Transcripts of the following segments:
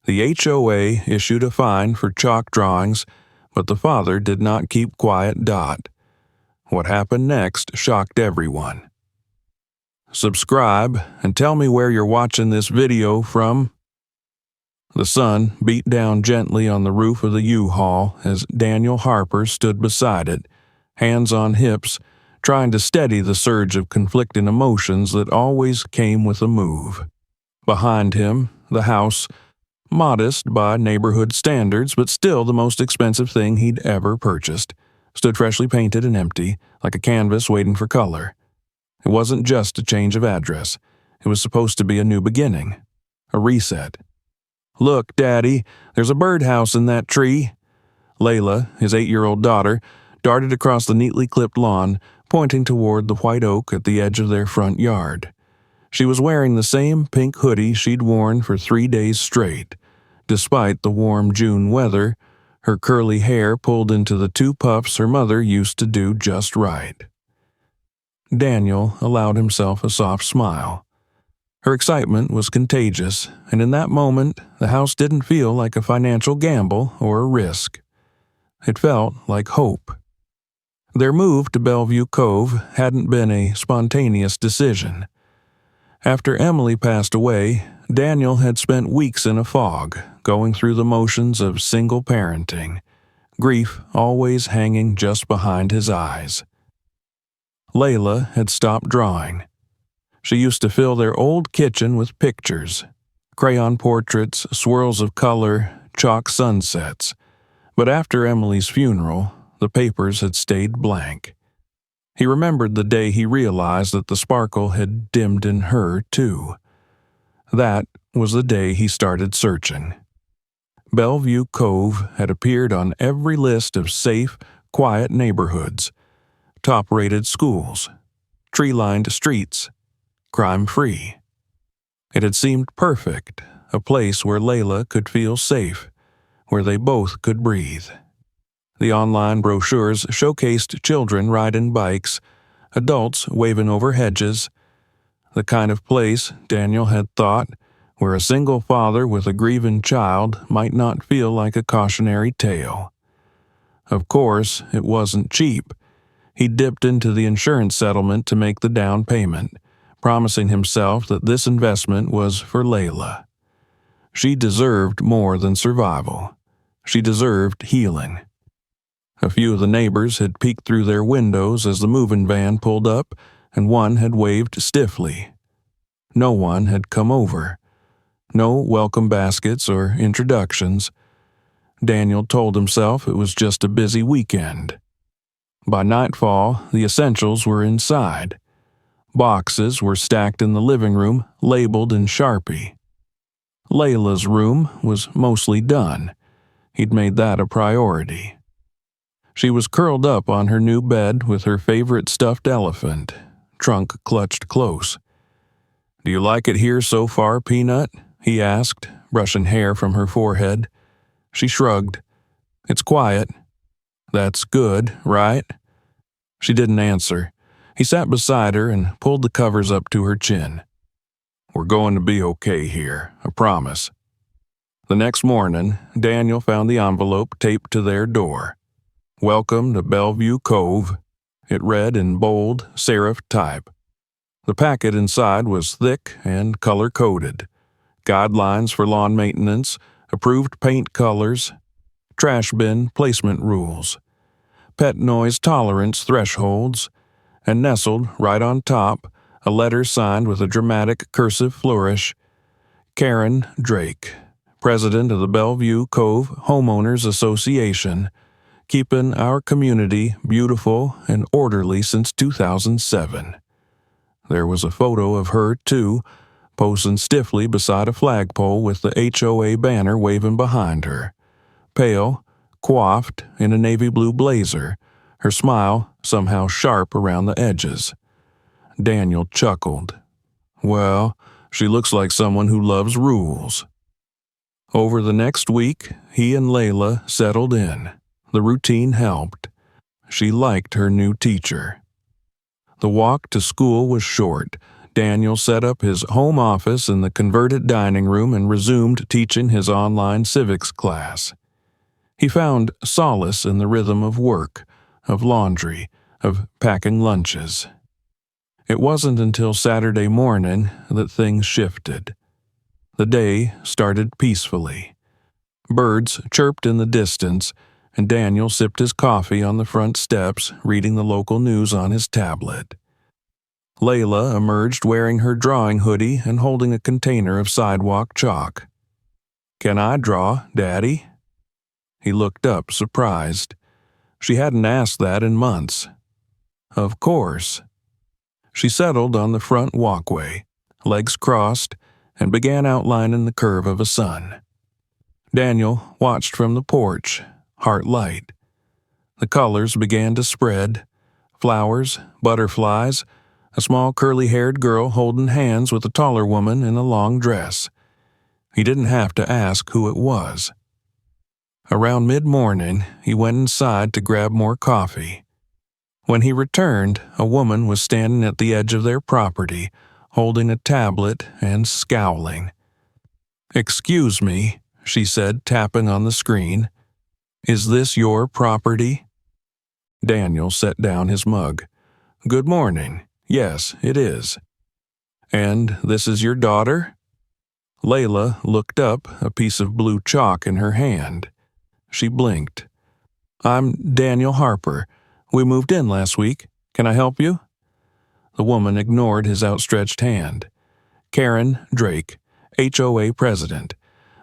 The HOA issued a fine for chalk drawings, but the father did not keep quiet. What happened next shocked everyone. Subscribe and tell me where you're watching this video from. The sun beat down gently on the roof of the U-Haul as Daniel Harper stood beside it, hands on hips, trying to steady the surge of conflicting emotions that always came with a move. Behind him, the house, modest by neighborhood standards but still the most expensive thing he'd ever purchased, stood freshly painted and empty, like a canvas waiting for color. It wasn't just a change of address. It was supposed to be a new beginning, a reset. "Look, Daddy, there's a birdhouse in that tree." Layla, his 8-year-old daughter, darted across the neatly clipped lawn, pointing toward the white oak at the edge of their front yard. She was wearing the same pink hoodie she'd worn for 3 days straight. Despite the warm June weather, her curly hair pulled into the 2 puffs her mother used to do just right. Daniel allowed himself a soft smile. Her excitement was contagious, and in that moment, the house didn't feel like a financial gamble or a risk. It felt like hope. Their move to Bellevue Cove hadn't been a spontaneous decision. After Emily passed away, Daniel had spent weeks in a fog, going through the motions of single parenting, grief always hanging just behind his eyes. Layla had stopped drawing. She used to fill their old kitchen with pictures, crayon portraits, swirls of color, chalk sunsets. But after Emily's funeral, the papers had stayed blank. He remembered the day he realized that the sparkle had dimmed in her, too. That was the day he started searching. Bellevue Cove had appeared on every list of safe, quiet neighborhoods, top-rated schools, tree-lined streets, crime-free. It had seemed perfect, a place where Layla could feel safe, where they both could breathe. The online brochures showcased children riding bikes, adults waving over hedges, the kind of place, Daniel had thought, where a single father with a grieving child might not feel like a cautionary tale. Of course, it wasn't cheap. He dipped into the insurance settlement to make the down payment, promising himself that this investment was for Layla. She deserved more than survival. She deserved healing. A few of the neighbors had peeked through their windows as the moving van pulled up, and one had waved stiffly. No one had come over. No welcome baskets or introductions. Daniel told himself it was just a busy weekend. By nightfall, the essentials were inside. Boxes were stacked in the living room, labeled in Sharpie. Layla's room was mostly done. He'd made that a priority. She was curled up on her new bed with her favorite stuffed elephant, trunk clutched close. "Do you like it here so far, Peanut?" he asked, brushing hair from her forehead. She shrugged. "It's quiet." "That's good, right?" She didn't answer. He sat beside her and pulled the covers up to her chin. "We're going to be okay here, I promise." The next morning, Daniel found the envelope taped to their door. "Welcome to Bellevue Cove," it read in bold, serif type. The packet inside was thick and color-coded. Guidelines for lawn maintenance, approved paint colors, trash bin placement rules, pet noise tolerance thresholds, and nestled right on top, a letter signed with a dramatic cursive flourish, "Karen Drake, President of the Bellevue Cove Homeowners Association, keeping our community beautiful and orderly since 2007. There was a photo of her, too, posing stiffly beside a flagpole with the HOA banner waving behind her. Pale, coiffed in a navy blue blazer, her smile somehow sharp around the edges. Daniel chuckled. Well, she looks like someone who loves rules. Over the next week, he and Layla settled in. The routine helped. She liked her new teacher. The walk to school was short. Daniel set up his home office in the converted dining room and resumed teaching his online civics class. He found solace in the rhythm of work, of laundry, of packing lunches. It wasn't until Saturday morning that things shifted. The day started peacefully. Birds chirped in the distance, and Daniel sipped his coffee on the front steps, reading the local news on his tablet. Layla emerged wearing her drawing hoodie and holding a container of sidewalk chalk. "Can I draw, Daddy?" He looked up, surprised. She hadn't asked that in months. Of course. She settled on the front walkway, legs crossed, and began outlining the curve of a sun. Daniel watched from the porch, heart light. The colors began to spread: flowers, butterflies, a small curly-haired girl holding hands with a taller woman in a long dress. He didn't have to ask who it was. Around mid-morning, he went inside to grab more coffee. When he returned, a woman was standing at the edge of their property, holding a tablet and scowling. "Excuse me," she said, tapping on the screen. "Is this your property?" Daniel set down his mug. "Good morning. Yes, it is." "And this is your daughter?" Layla looked up, a piece of blue chalk in her hand. She blinked. "I'm Daniel Harper. We moved in last week. Can I help you?" The woman ignored his outstretched hand. "Karen Drake, HOA president.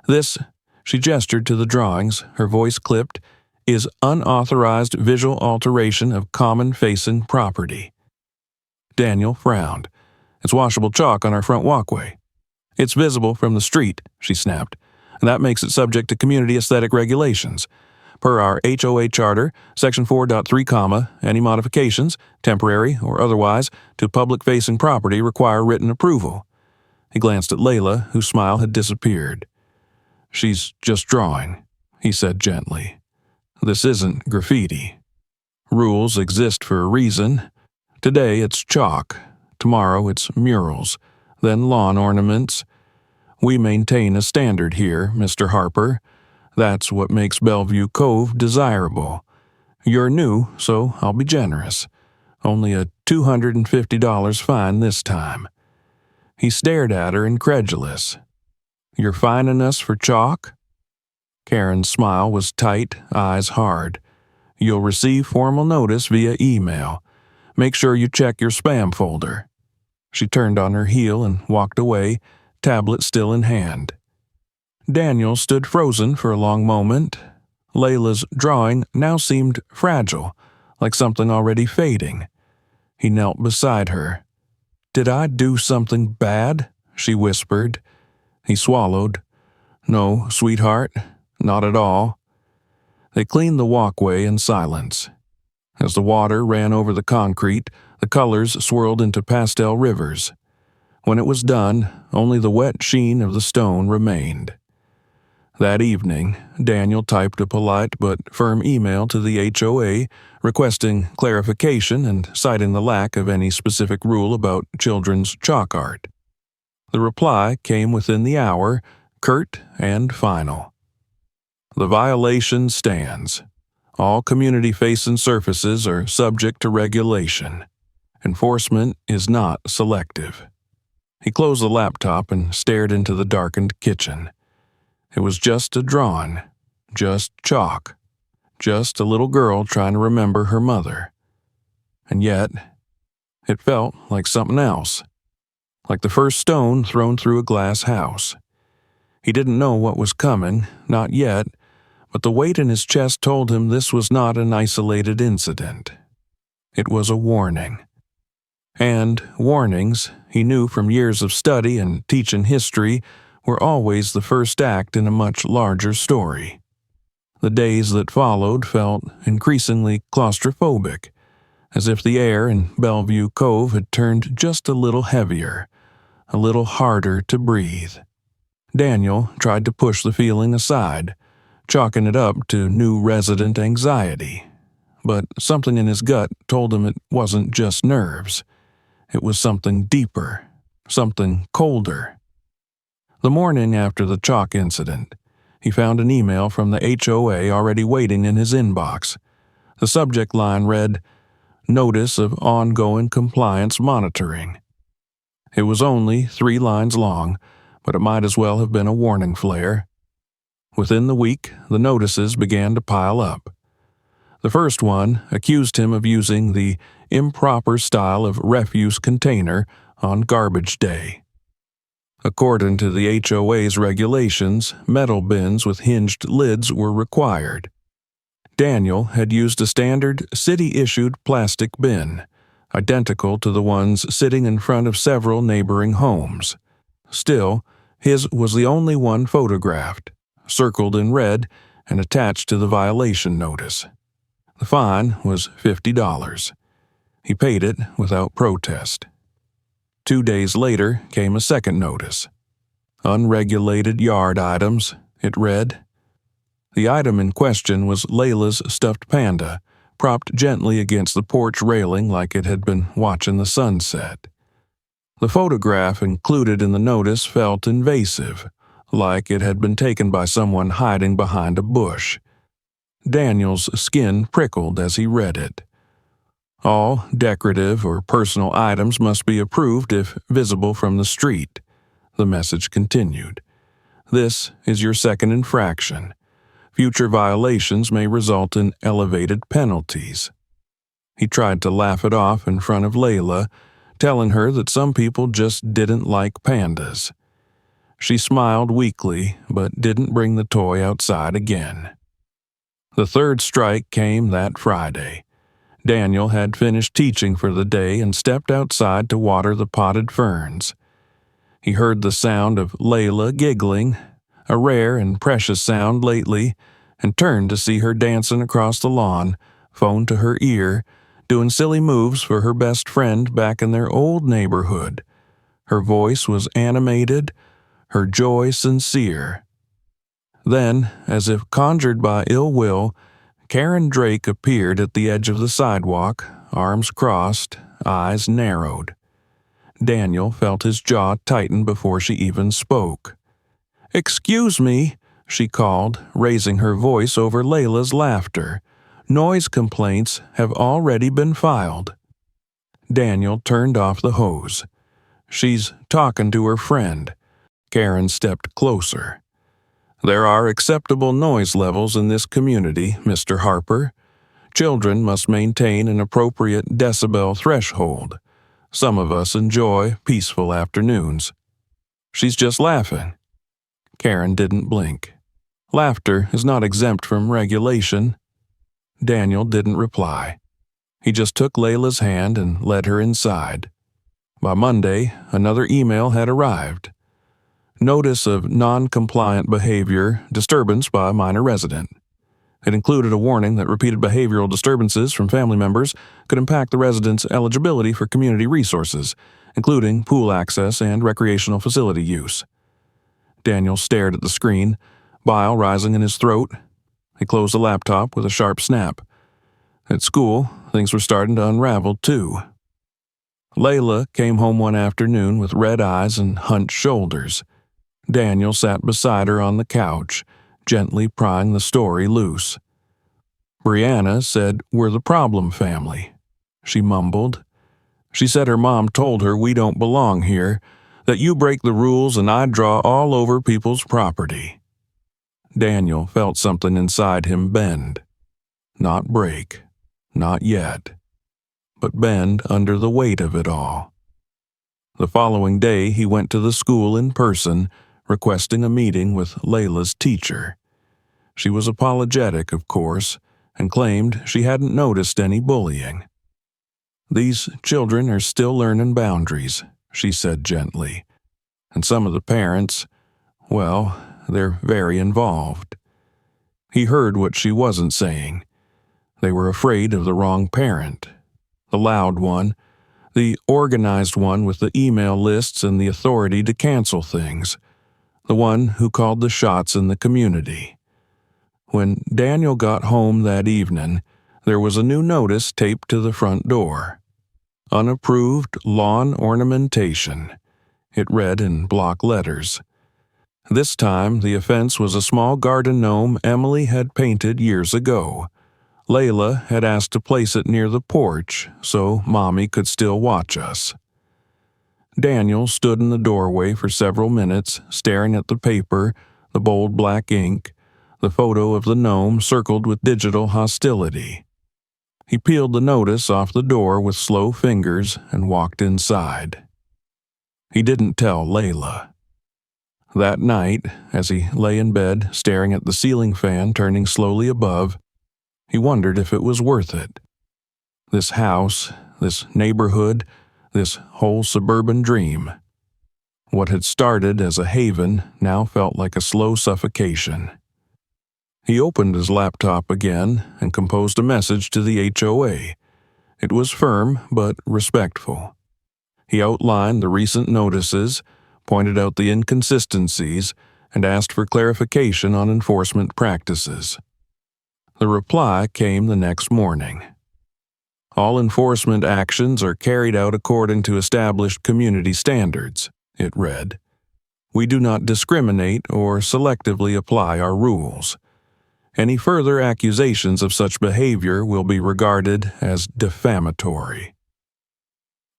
This," she gestured to the drawings, her voice clipped, "is unauthorized visual alteration of common-facing property." Daniel frowned. "It's washable chalk on our front walkway." "It's visible from the street," she snapped, "and that makes it subject to community aesthetic regulations. Per our HOA charter, section 4.3, any modifications, temporary or otherwise, to public-facing property require written approval." He glanced at Layla, whose smile had disappeared. "She's just drawing," he said gently. "This isn't graffiti. Rules exist for a reason. Today it's chalk, tomorrow it's murals, then lawn ornaments. We maintain a standard here, Mr. Harper. That's what makes Bellevue Cove desirable. You're new, so I'll be generous. Only a $250 fine this time." He stared at her, incredulous. "You're fining us for chalk?" Karen's smile was tight, eyes hard. "You'll receive formal notice via email. Make sure you check your spam folder." She turned on her heel and walked away, tablet still in hand. Daniel stood frozen for a long moment. Layla's drawing now seemed fragile, like something already fading. He knelt beside her. "Did I do something bad?" she whispered. He swallowed. "No, sweetheart, not at all." They cleaned the walkway in silence. As the water ran over the concrete, the colors swirled into pastel rivers. When it was done, only the wet sheen of the stone remained. That evening, Daniel typed a polite but firm email to the HOA requesting clarification and citing the lack of any specific rule about children's chalk art. The reply came within the hour, curt and final. "The violation stands. All community-facing surfaces are subject to regulation. Enforcement is not selective." He closed the laptop and stared into the darkened kitchen. It was just a drawing, just chalk, just a little girl trying to remember her mother. And yet, it felt like something else, like the first stone thrown through a glass house. He didn't know what was coming, not yet, but the weight in his chest told him this was not an isolated incident. It was a warning. And warnings, he knew from years of study and teaching history, were always the first act in a much larger story. The days that followed felt increasingly claustrophobic, as if the air in Bellevue Cove had turned just a little heavier, a little harder to breathe. Daniel tried to push the feeling aside, chalking it up to new resident anxiety. But something in his gut told him it wasn't just nerves. It was something deeper, something colder. The morning after the chalk incident, he found an email from the HOA already waiting in his inbox. The subject line read, "Notice of ongoing compliance monitoring." It was only 3 lines long, but it might as well have been a warning flare. Within the week, the notices began to pile up. The first one accused him of using the improper style of refuse container on garbage day. According to the HOA's regulations, metal bins with hinged lids were required. Daniel had used a standard city-issued plastic bin, identical to the ones sitting in front of several neighboring homes. Still, his was the only one photographed, circled in red, and attached to the violation notice. The fine was $50. He paid it without protest. 2 days later came a second notice. Unregulated yard items, it read. The item in question was Layla's stuffed panda, propped gently against the porch railing like it had been watching the sunset. The photograph included in the notice felt invasive, like it had been taken by someone hiding behind a bush. Daniel's skin prickled as he read it. All decorative or personal items must be approved if visible from the street, the message continued. This is your second infraction. Future violations may result in elevated penalties. He tried to laugh it off in front of Layla, telling her that some people just didn't like pandas. She smiled weakly, but didn't bring the toy outside again. The third strike came that Friday. Daniel had finished teaching for the day and stepped outside to water the potted ferns. He heard the sound of Layla giggling, a rare and precious sound lately, and turned to see her dancing across the lawn, phone to her ear, doing silly moves for her best friend back in their old neighborhood. Her voice was animated, her joy sincere. Then, as if conjured by ill will, Karen Drake appeared at the edge of the sidewalk, arms crossed, eyes narrowed. Daniel felt his jaw tighten before she even spoke. "Excuse me," she called, raising her voice over Layla's laughter. "Noise complaints have already been filed." Daniel turned off the hose. "She's talking to her friend." Karen stepped closer. "There are acceptable noise levels in this community, Mr. Harper. Children must maintain an appropriate decibel threshold. Some of us enjoy peaceful afternoons." "She's just laughing." Karen didn't blink. "Laughter is not exempt from regulation." Daniel didn't reply. He just took Layla's hand and led her inside. By Monday, another email had arrived. Notice of non-compliant behavior, disturbance by minor resident. It included a warning that repeated behavioral disturbances from family members could impact the resident's eligibility for community resources, including pool access and recreational facility use. Daniel stared at the screen, bile rising in his throat. He closed the laptop with a sharp snap. At school, things were starting to unravel, too. Layla came home one afternoon with red eyes and hunched shoulders. Daniel sat beside her on the couch, gently prying the story loose. "Brianna said we're the problem family," she mumbled. "She said her mom told her we don't belong here, that you break the rules and I draw all over people's property." Daniel felt something inside him bend. Not break, not yet, but bend under the weight of it all. The following day he went to the school in person, requesting a meeting with Layla's teacher. She was apologetic, of course, and claimed she hadn't noticed any bullying. "These children are still learning boundaries," she said gently. "And some of the parents, well, they're very involved." He heard what she wasn't saying. They were afraid of the wrong parent. The loud one, the organized one with the email lists and the authority to cancel things. The one who called the shots in the community. When Daniel got home that evening, there was a new notice taped to the front door. Unapproved lawn ornamentation. It read in block letters. This time, the offense was a small garden gnome Emily had painted years ago. Layla had asked to place it near the porch so Mommy could still watch us. Daniel stood in the doorway for several minutes, staring at the paper, the bold black ink, the photo of the gnome circled with digital hostility. He peeled the notice off the door with slow fingers and walked inside. He didn't tell Layla. That night, as he lay in bed staring at the ceiling fan turning slowly above, he wondered if it was worth it. This house, this neighborhood, this whole suburban dream. What had started as a haven now felt like a slow suffocation. He opened his laptop again and composed a message to the HOA. It was firm but respectful. He outlined the recent notices, pointed out the inconsistencies, and asked for clarification on enforcement practices. The reply came the next morning. All enforcement actions are carried out according to established community standards, it read. We do not discriminate or selectively apply our rules. Any further accusations of such behavior will be regarded as defamatory.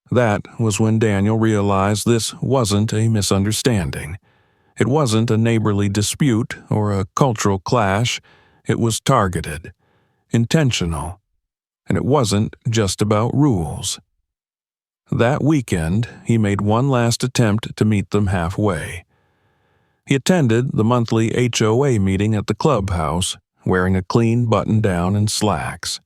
That was when Daniel realized this wasn't a misunderstanding. It wasn't a neighborly dispute or a cultural clash. It was targeted, intentional, and it wasn't just about rules. That weekend, he made one last attempt to meet them halfway. He attended the monthly HOA meeting at the clubhouse, wearing a clean button-down and slacks.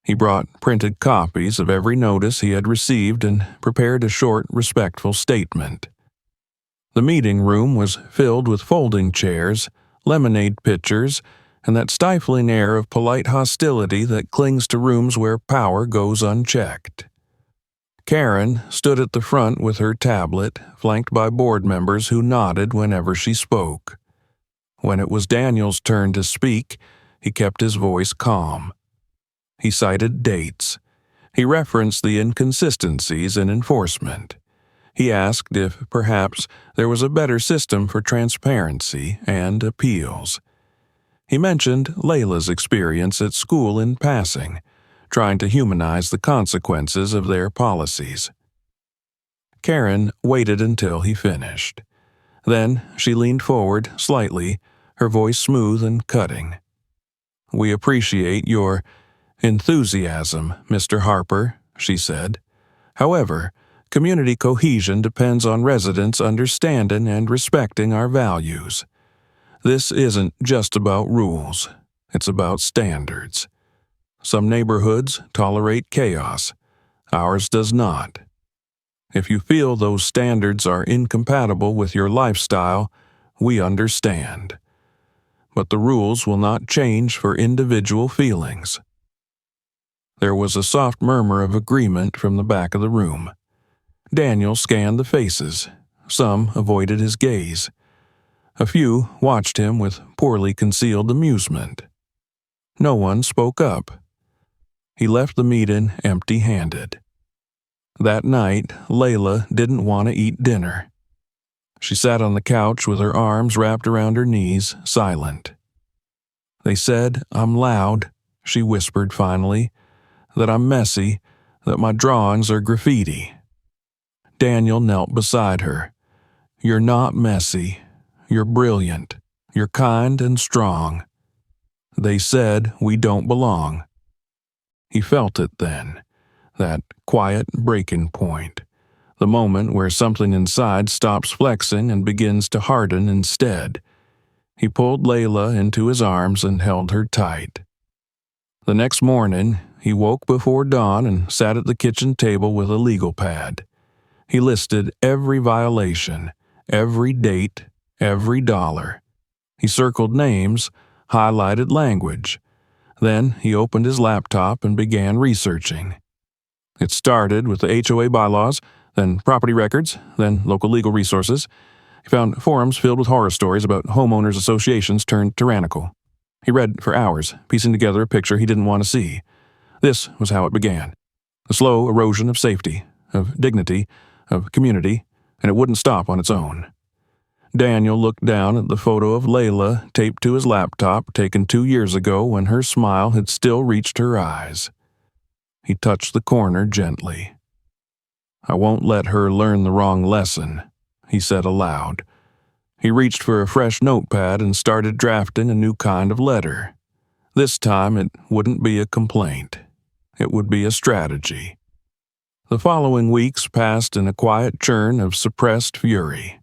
He brought printed copies of every notice he had received and prepared a short, respectful statement. The meeting room was filled with folding chairs, lemonade pitchers, and that stifling air of polite hostility that clings to rooms where power goes unchecked. Karen stood at the front with her tablet, flanked by board members who nodded whenever she spoke. When it was Daniel's turn to speak, he kept his voice calm. He cited dates. He referenced the inconsistencies in enforcement. He asked if, perhaps, there was a better system for transparency and appeals. He mentioned Layla's experience at school in passing, trying to humanize the consequences of their policies. Karen waited until he finished. Then she leaned forward slightly, her voice smooth and cutting. "We appreciate your enthusiasm, Mr. Harper," she said. "However, community cohesion depends on residents understanding and respecting our values. This isn't just about rules. It's about standards. Some neighborhoods tolerate chaos. Ours does not. If you feel those standards are incompatible with your lifestyle, we understand. But the rules will not change for individual feelings." There was a soft murmur of agreement from the back of the room. Daniel scanned the faces. Some avoided his gaze. A few watched him with poorly concealed amusement. No one spoke up. He left the meeting empty-handed. That night, Layla didn't want to eat dinner. She sat on the couch with her arms wrapped around her knees, silent. "They said I'm loud," she whispered finally, "that I'm messy, that my drawings are graffiti." Daniel knelt beside her. "You're not messy. You're brilliant. You're kind and strong. They said we don't belong." He felt it then, that quiet breaking point, the moment where something inside stops flexing and begins to harden instead. He pulled Layla into his arms and held her tight. The next morning, he woke before dawn and sat at the kitchen table with a legal pad. He listed every violation, every date, every dollar. He circled names, highlighted language. Then he opened his laptop and began researching. It started with the HOA bylaws, then property records, then local legal resources. He found forums filled with horror stories about homeowners' associations turned tyrannical. He read for hours, piecing together a picture he didn't want to see. This was how it began. The slow erosion of safety, of dignity, of community, and it wouldn't stop on its own. Daniel looked down at the photo of Layla taped to his laptop, taken 2 years ago when her smile had still reached her eyes. He touched the corner gently. "I won't let her learn the wrong lesson," he said aloud. He reached for a fresh notepad and started drafting a new kind of letter. This time it wouldn't be a complaint. It would be a strategy. The following weeks passed in a quiet churn of suppressed fury.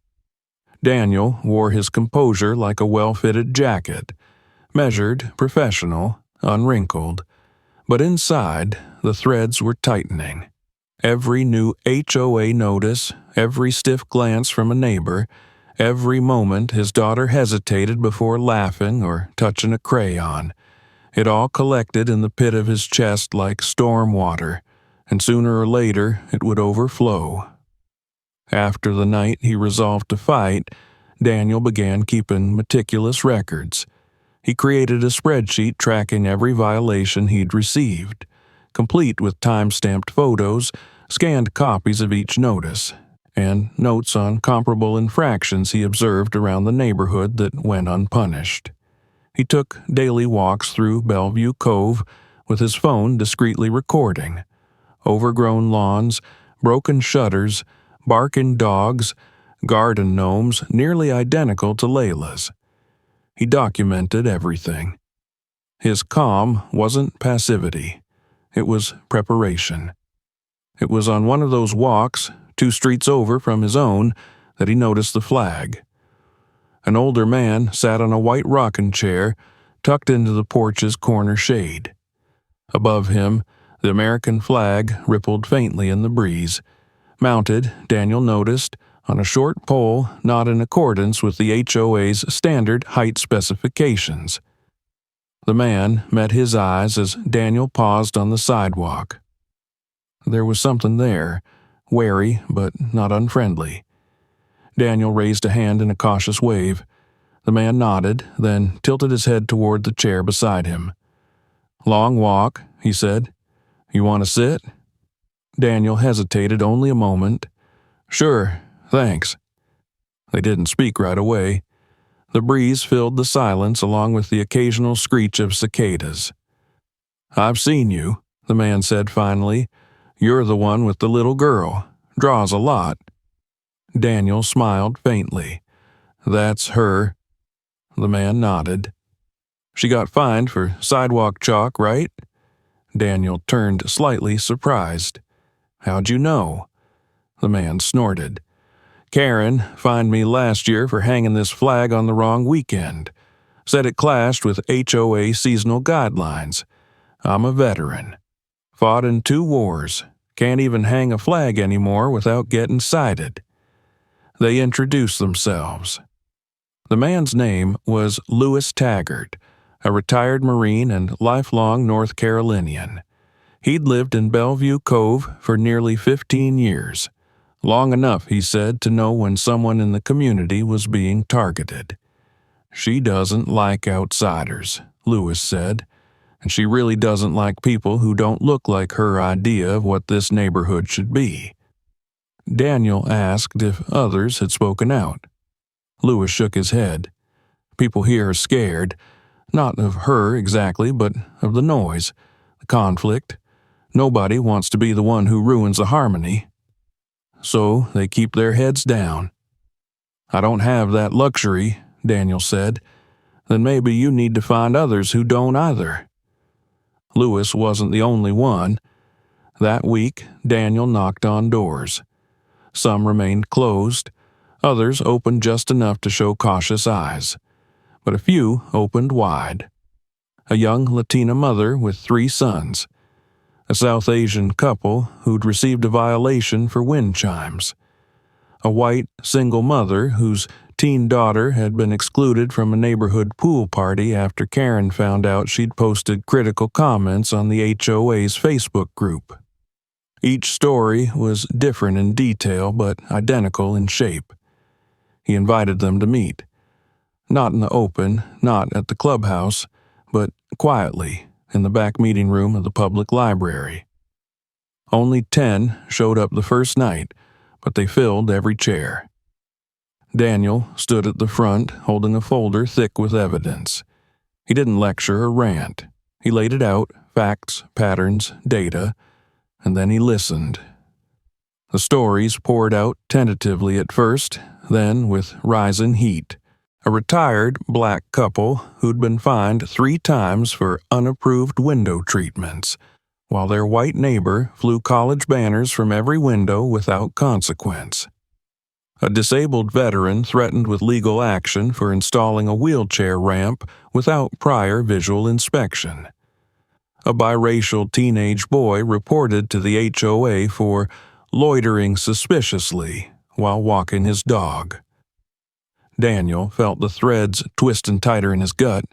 Daniel wore his composure like a well-fitted jacket, measured, professional, unwrinkled. But inside, the threads were tightening. Every new HOA notice, every stiff glance from a neighbor, every moment his daughter hesitated before laughing or touching a crayon, it all collected in the pit of his chest like storm water, and sooner or later it would overflow. After the night he resolved to fight, Daniel began keeping meticulous records. He created a spreadsheet tracking every violation he'd received, complete with time-stamped photos, scanned copies of each notice, and notes on comparable infractions he observed around the neighborhood that went unpunished. He took daily walks through Bellevue Cove, with his phone discreetly recording. Overgrown lawns, broken shutters, barking dogs, garden gnomes nearly identical to Layla's. He documented everything. His calm wasn't passivity. It was preparation. It was on one of those walks, 2 streets over from his own, that he noticed the flag. An older man sat on a white rocking chair, tucked into the porch's corner shade. Above him, the American flag rippled faintly in the breeze. Mounted, Daniel noticed, on a short pole not in accordance with the HOA's standard height specifications. The man met his eyes as Daniel paused on the sidewalk. There was something there, wary but not unfriendly. Daniel raised a hand in a cautious wave. The man nodded, then tilted his head toward the chair beside him. "Long walk," he said. "You want to sit?" Daniel hesitated only a moment. "Sure, thanks." They didn't speak right away. The breeze filled the silence along with the occasional screech of cicadas. "I've seen you," the man said finally. "You're the one with the little girl. Draws a lot." Daniel smiled faintly. "That's her." The man nodded. "She got fined for sidewalk chalk, right?" Daniel turned slightly surprised. "How'd you know?" The man snorted. "Karen fined me last year for hanging this flag on the wrong weekend. Said it clashed with HOA seasonal guidelines. I'm a veteran. Fought in 2 wars. Can't even hang a flag anymore without getting cited." They introduced themselves. The man's name was Lewis Taggart, a retired Marine and lifelong North Carolinian. He'd lived in Bellevue Cove for nearly 15 years. Long enough, he said, to know when someone in the community was being targeted. "She doesn't like outsiders," Lewis said, "and she really doesn't like people who don't look like her idea of what this neighborhood should be." Daniel asked if others had spoken out. Lewis shook his head. "People here are scared, not of her exactly, but of the noise, the conflict. Nobody wants to be the one who ruins the harmony. So they keep their heads down." "I don't have that luxury," Daniel said. "Then maybe you need to find others who don't either." Lewis wasn't the only one. That week, Daniel knocked on doors. Some remained closed. Others opened just enough to show cautious eyes. But a few opened wide. A young Latina mother with 3 sons. A South Asian couple who'd received a violation for wind chimes. A white, single mother whose teen daughter had been excluded from a neighborhood pool party after Karen found out she'd posted critical comments on the HOA's Facebook group. Each story was different in detail but identical in shape. He invited them to meet. Not in the open, not at the clubhouse, but quietly in the back meeting room of the public library. Only 10 showed up the first night, but they filled every chair. Daniel stood at the front, holding a folder thick with evidence. He didn't lecture or rant. He laid it out, facts, patterns, data, and then he listened. The stories poured out tentatively at first, then with rising heat. A retired black couple who'd been fined 3 times for unapproved window treatments, while their white neighbor flew college banners from every window without consequence. A disabled veteran threatened with legal action for installing a wheelchair ramp without prior visual inspection. A biracial teenage boy reported to the HOA for loitering suspiciously while walking his dog. Daniel felt the threads twisting tighter in his gut.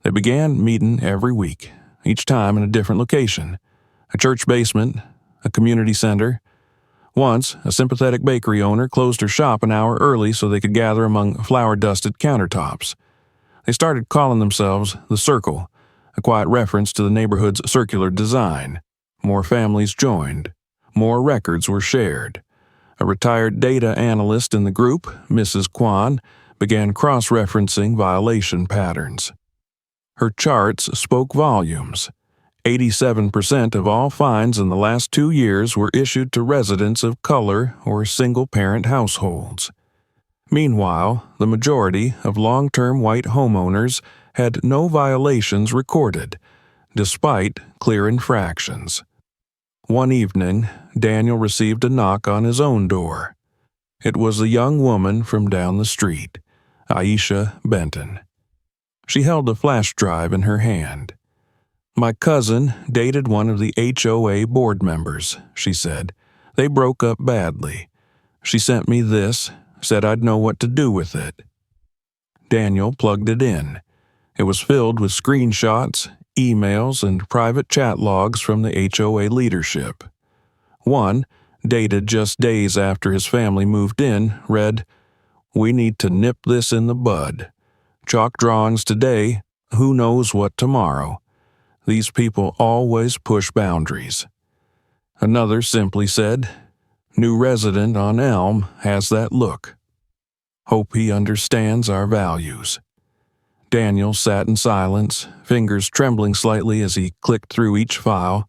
They began meeting every week, each time in a different location: a church basement, a community center. Once, a sympathetic bakery owner closed her shop an hour early so they could gather among flour-dusted countertops. They started calling themselves the Circle, a quiet reference to the neighborhood's circular design. More families joined. More records were shared. A retired data analyst in the group, Mrs. Kwan, began cross-referencing violation patterns. Her charts spoke volumes. 87% of all fines in the last 2 years were issued to residents of color or single-parent households. Meanwhile, the majority of long-term white homeowners had no violations recorded, despite clear infractions. One evening, Daniel received a knock on his own door. It was a young woman from down the street, Aisha Benton. She held a flash drive in her hand. "My cousin dated one of the HOA board members," she said. "They broke up badly. She sent me this, said I'd know what to do with it." Daniel plugged it in. It was filled with screenshots, emails, and private chat logs from the HOA leadership. One, dated just days after his family moved in, read, "We need to nip this in the bud. Chalk drawings today, who knows what tomorrow. These people always push boundaries." Another simply said, "New resident on Elm has that look. Hope he understands our values." Daniel sat in silence, fingers trembling slightly as he clicked through each file.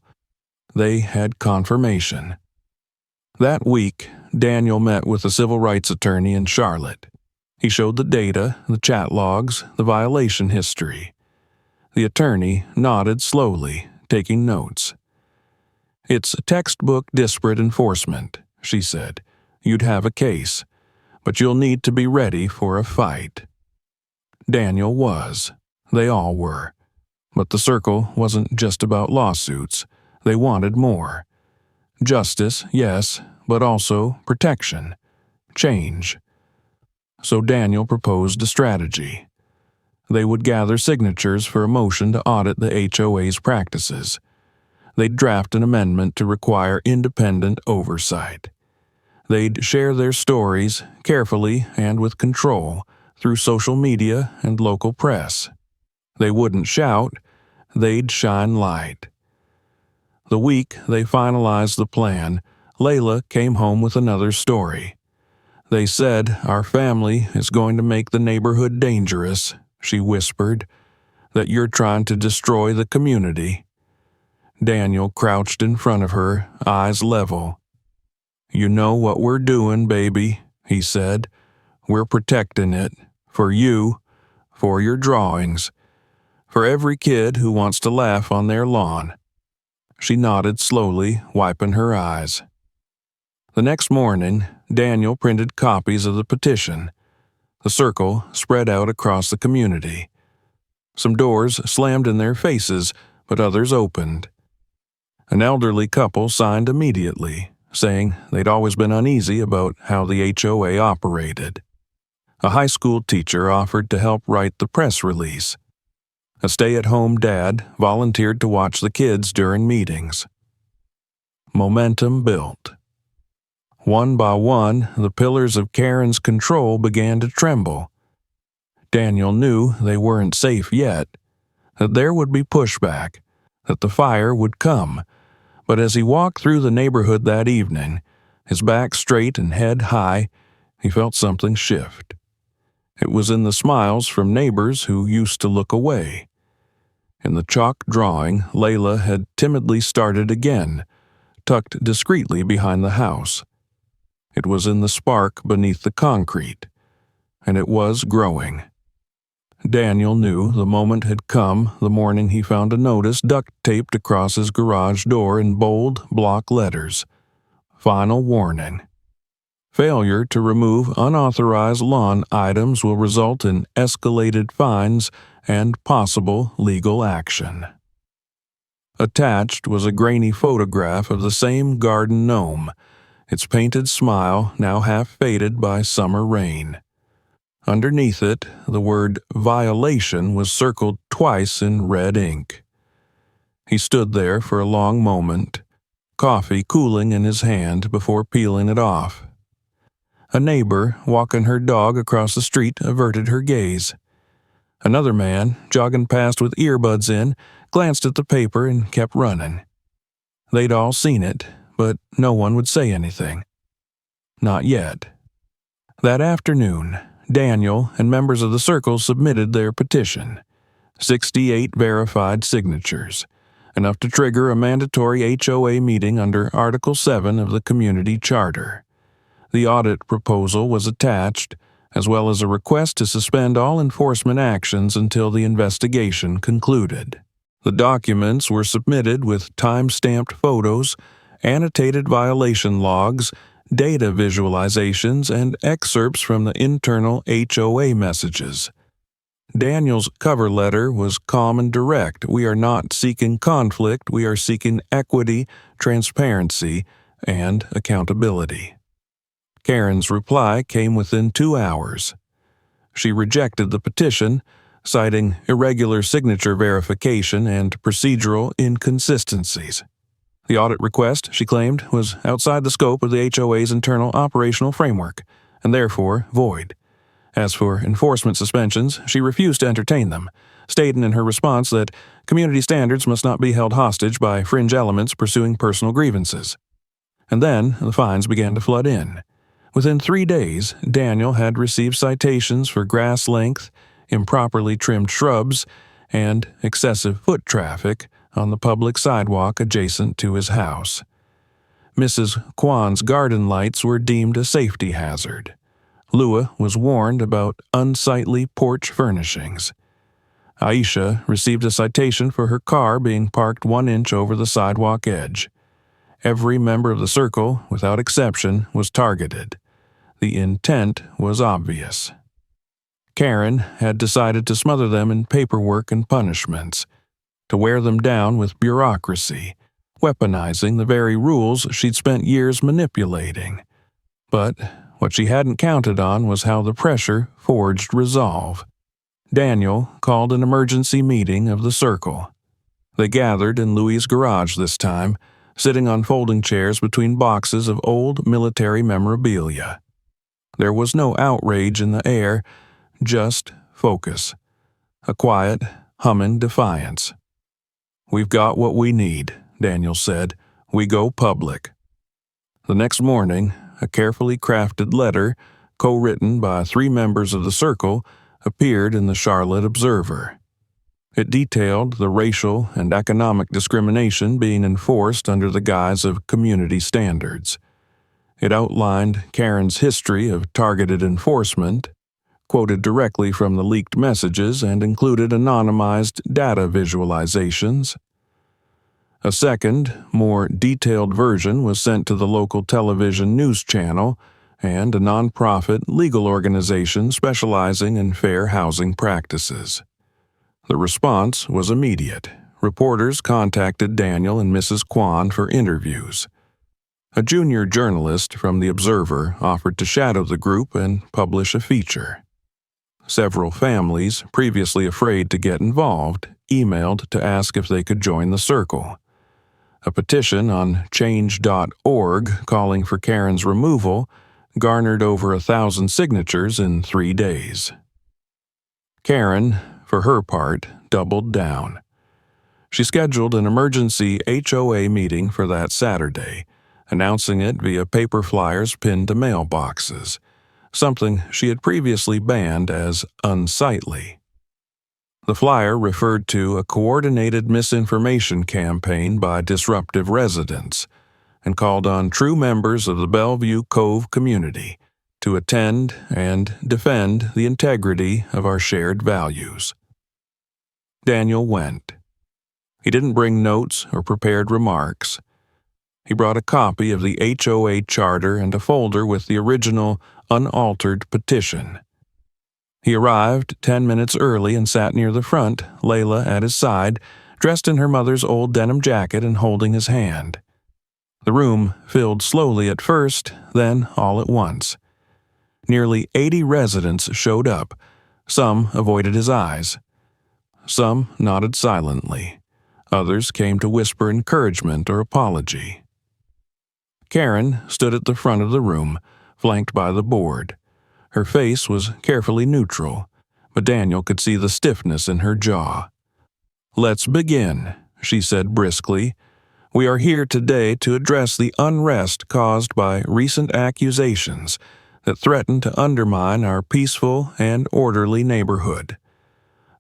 They had confirmation. That week, Daniel met with a civil rights attorney in Charlotte. He showed the data, the chat logs, the violation history. The attorney nodded slowly, taking notes. "It's textbook disparate enforcement," she said. "You'd have a case, but you'll need to be ready for a fight." Daniel was. They all were. But the Circle wasn't just about lawsuits. They wanted more. Justice, yes, but also protection. Change. So Daniel proposed a strategy. They would gather signatures for a motion to audit the HOA's practices. They'd draft an amendment to require independent oversight. They'd share their stories carefully and with control through social media and local press. They wouldn't shout, they'd shine light. The week they finalized the plan, Layla came home with another story. "They said our family is going to make the neighborhood dangerous," she whispered, "that you're trying to destroy the community." Daniel crouched in front of her, eyes level. "You know what we're doing, baby," he said. "We're protecting it. For you, for your drawings, for every kid who wants to laugh on their lawn." She nodded slowly, wiping her eyes. The next morning, Daniel printed copies of the petition. The Circle spread out across the community. Some doors slammed in their faces, but others opened. An elderly couple signed immediately, saying they'd always been uneasy about how the HOA operated. A high school teacher offered to help write the press release. A stay-at-home dad volunteered to watch the kids during meetings. Momentum built. One by one, the pillars of Karen's control began to tremble. Daniel knew they weren't safe yet, that there would be pushback, that the fire would come. But as he walked through the neighborhood that evening, His back straight and head high, he felt something shift. It was in the smiles from neighbors who used to look away. In the chalk drawing, Layla had timidly started again, tucked discreetly behind the house. It was in the spark beneath the concrete, and it was growing. Daniel knew the moment had come the morning he found a notice duct-taped across his garage door in bold block letters. Final warning. Failure to remove unauthorized lawn items will result in escalated fines and possible legal action. Attached was a grainy photograph of the same garden gnome, its painted smile now half faded by summer rain. Underneath it, the word violation was circled twice in red ink. He stood there for a long moment, coffee cooling in his hand before peeling it off. A neighbor, walking her dog across the street, averted her gaze. Another man, jogging past with earbuds in, glanced at the paper and kept running. They'd all seen it, but no one would say anything. Not yet. That afternoon, Daniel and members of the circle submitted their petition. 68 verified signatures, enough to trigger a mandatory HOA meeting under Article 7 of the Community Charter. The audit proposal was attached, as well as a request to suspend all enforcement actions until the investigation concluded. The documents were submitted with time-stamped photos, annotated violation logs, data visualizations, and excerpts from the internal HOA messages. Daniel's cover letter was calm and direct. We are not seeking conflict, we are seeking equity, transparency, and accountability. Karen's reply came within 2 hours. She rejected the petition, citing irregular signature verification and procedural inconsistencies. The audit request, she claimed, was outside the scope of the HOA's internal operational framework, and therefore void. As for enforcement suspensions, she refused to entertain them, stating in her response that community standards must not be held hostage by fringe elements pursuing personal grievances. And then the fines began to flood in. Within 3 days, Daniel had received citations for grass length, improperly trimmed shrubs, and excessive foot traffic on the public sidewalk adjacent to his house. Mrs. Kwan's garden lights were deemed a safety hazard. Lua was warned about unsightly porch furnishings. Aisha received a citation for her car being parked 1 inch over the sidewalk edge. Every member of the circle, without exception, was targeted. The intent was obvious. Karen had decided to smother them in paperwork and punishments, to wear them down with bureaucracy, weaponizing the very rules she'd spent years manipulating. But what she hadn't counted on was how the pressure forged resolve. Daniel called an emergency meeting of the circle. They gathered in Louie's garage this time, sitting on folding chairs between boxes of old military memorabilia. There was no outrage in the air, just focus. A quiet, humming defiance. "We've got what we need," Daniel said. "We go public." The next morning, a carefully crafted letter, co-written by 3 members of the circle, appeared in the Charlotte Observer. It detailed the racial and economic discrimination being enforced under the guise of community standards. It outlined Karen's history of targeted enforcement, quoted directly from the leaked messages, and included anonymized data visualizations. A second, more detailed version was sent to the local television news channel and a nonprofit legal organization specializing in fair housing practices. The response was immediate. Reporters contacted Daniel and Mrs. Kwan for interviews. A junior journalist from the Observer offered to shadow the group and publish a feature. Several families, previously afraid to get involved, emailed to ask if they could join the circle. A petition on change.org calling for Karen's removal garnered over 1,000 signatures in 3 days. Karen, for her part, doubled down. She scheduled an emergency HOA meeting for that Saturday, announcing it via paper flyers pinned to mailboxes, something she had previously banned as unsightly. The flyer referred to a coordinated misinformation campaign by disruptive residents and called on true members of the Bellevue Cove community to attend and defend the integrity of our shared values. Daniel went. He didn't bring notes or prepared remarks. He brought a copy of the HOA charter and a folder with the original, unaltered petition. He arrived 10 minutes early and sat near the front, Layla at his side, dressed in her mother's old denim jacket and holding his hand. The room filled slowly at first, then all at once. Nearly 80 residents showed up. Some avoided his eyes. Some nodded silently. Others came to whisper encouragement or apology. Karen stood at the front of the room, flanked by the board. Her face was carefully neutral, but Daniel could see the stiffness in her jaw. "Let's begin," she said briskly. "We are here today to address the unrest caused by recent accusations that threaten to undermine our peaceful and orderly neighborhood.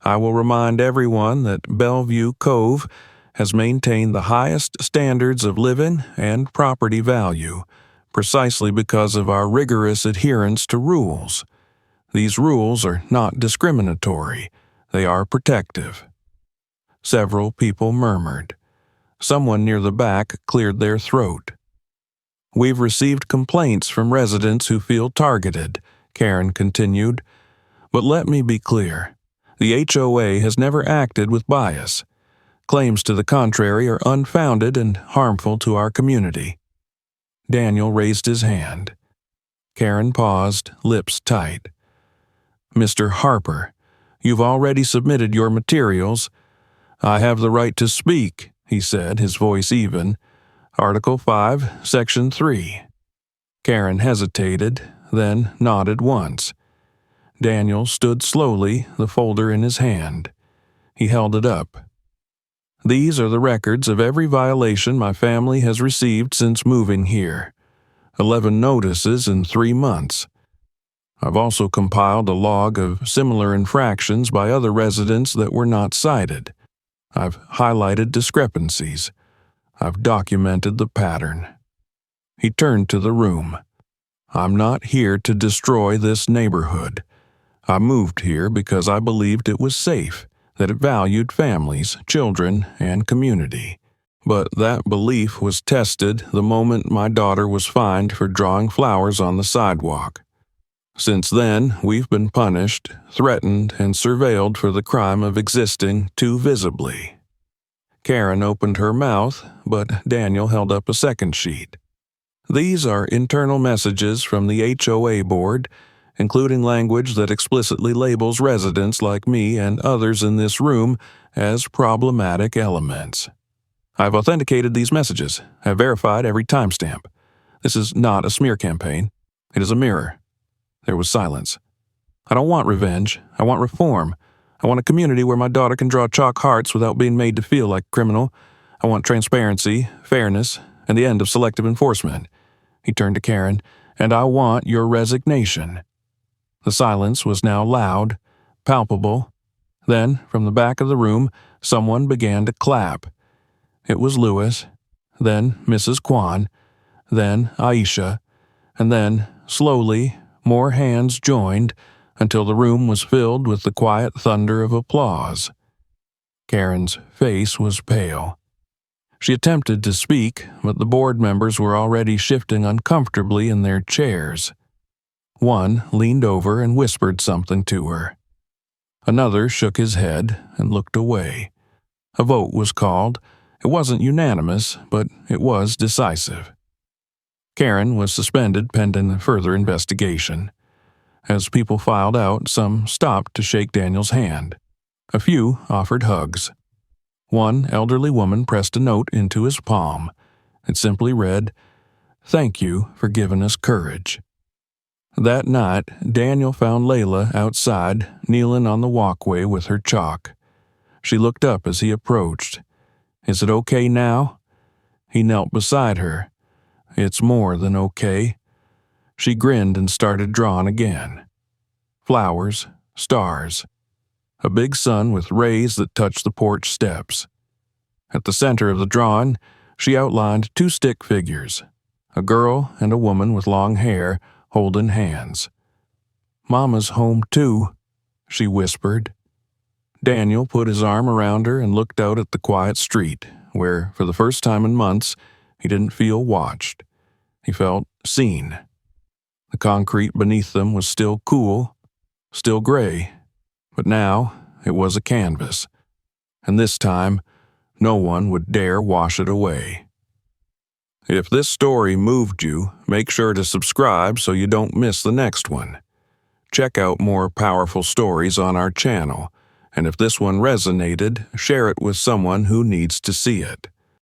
I will remind everyone that Bellevue Cove has maintained the highest standards of living and property value, precisely because of our rigorous adherence to rules. These rules are not discriminatory, they are protective." Several people murmured. Someone near the back cleared their throat. "We've received complaints from residents who feel targeted," Karen continued. "But let me be clear. The HOA has never acted with bias. Claims to the contrary are unfounded and harmful to our community." Daniel raised his hand. Karen paused, lips tight. "Mr. Harper, you've already submitted your materials." "I have the right to speak," he said, his voice even. "Article 5, Section 3. Karen hesitated, then nodded once. Daniel stood slowly, the folder in his hand. He held it up. "These are the records of every violation my family has received since moving here. 11 notices in 3 months. I've also compiled a log of similar infractions by other residents that were not cited. I've highlighted discrepancies. I've documented the pattern." He turned to the room. "I'm not here to destroy this neighborhood. I moved here because I believed it was safe, that it valued families, children, and community. But that belief was tested the moment my daughter was fined for drawing flowers on the sidewalk. Since then, we've been punished, threatened, and surveilled for the crime of existing too visibly." Karen opened her mouth, but Daniel held up a second sheet. "These are internal messages from the HOA board, including language that explicitly labels residents like me and others in this room as problematic elements. I've authenticated these messages, have verified every timestamp. This is not a smear campaign. It is a mirror." There was silence. "I don't want revenge. I want reform. I want a community where my daughter can draw chalk hearts without being made to feel like a criminal. I want transparency, fairness, and the end of selective enforcement." He turned to Karen. "And I want your resignation." The silence was now loud, palpable. Then, from the back of the room, someone began to clap. It was Lewis, then Mrs. Kwan, then Aisha, and then, slowly, more hands joined until the room was filled with the quiet thunder of applause. Karen's face was pale. She attempted to speak, but the board members were already shifting uncomfortably in their chairs. One leaned over and whispered something to her. Another shook his head and looked away. A vote was called. It wasn't unanimous, but it was decisive. Karen was suspended pending further investigation. As people filed out, some stopped to shake Daniel's hand. A few offered hugs. One elderly woman pressed a note into his palm. It simply read, "Thank you for giving us courage." That night, Daniel found Layla outside, kneeling on the walkway with her chalk. She looked up as he approached. "Is it okay now?" He knelt beside her. It's more than okay. She grinned and started drawing again. Flowers, stars, a big sun with rays that touched the porch steps. At the center of the drawing, she outlined two stick figures, a girl and a woman with long hair holding hands. "Mama's home too," she whispered. Daniel put his arm around her and looked out at the quiet street, where, for the first time in months, he didn't feel watched. He felt seen. The concrete beneath them was still cool, still gray, but now it was a canvas, and this time no one would dare wash it away. If this story moved you, make sure to subscribe so you don't miss the next one. Check out more powerful stories on our channel, and if this one resonated, share it with someone who needs to see it.